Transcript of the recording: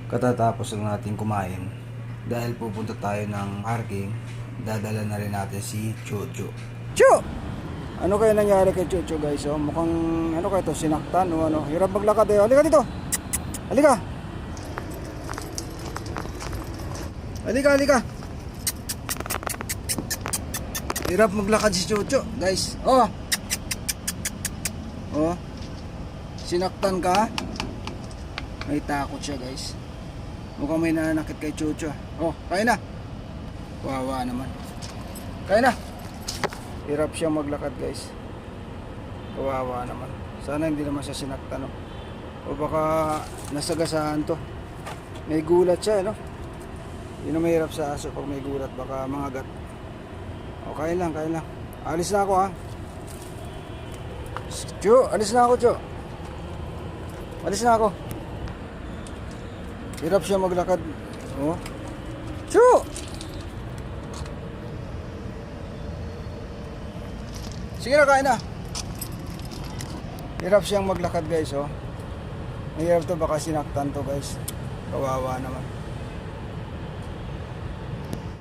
Katatapos lang natin kumain dahil pupunta tayo ng parking. Dadala na rin natin si Chucho. Chu! Ano kaya nangyari kay Chucho guys? Oh, mukhang ano kaya to, sinaktan o ano. Hirap maglakad eh. Halika dito. Halika. Halika, halika. Hirap maglakad si Chucho guys. Oh. Oh. Sinaktan ka? May takot siya guys. Mukhang may nanakit kay Chucho. Oh, kaya na. Wawa naman. Kaya na. Hirap siyang maglakad guys. Kawawa naman. Sana hindi naman siya sinaktan, no? O baka nasagasaan to. May gulat siya, no? Yun ang mahirap sa aso pag may gulat. Baka mangagat. O, kaya lang, kaya lang. Alis na ako, ha? Chu, alis na ako, Chu. Alis na ako. Hirap siya maglakad. Oh. Chu! Sige na, kain na. Hirap siyang maglakad guys, oh. Mahirap to, baka sinaktan to guys. Kawawa naman.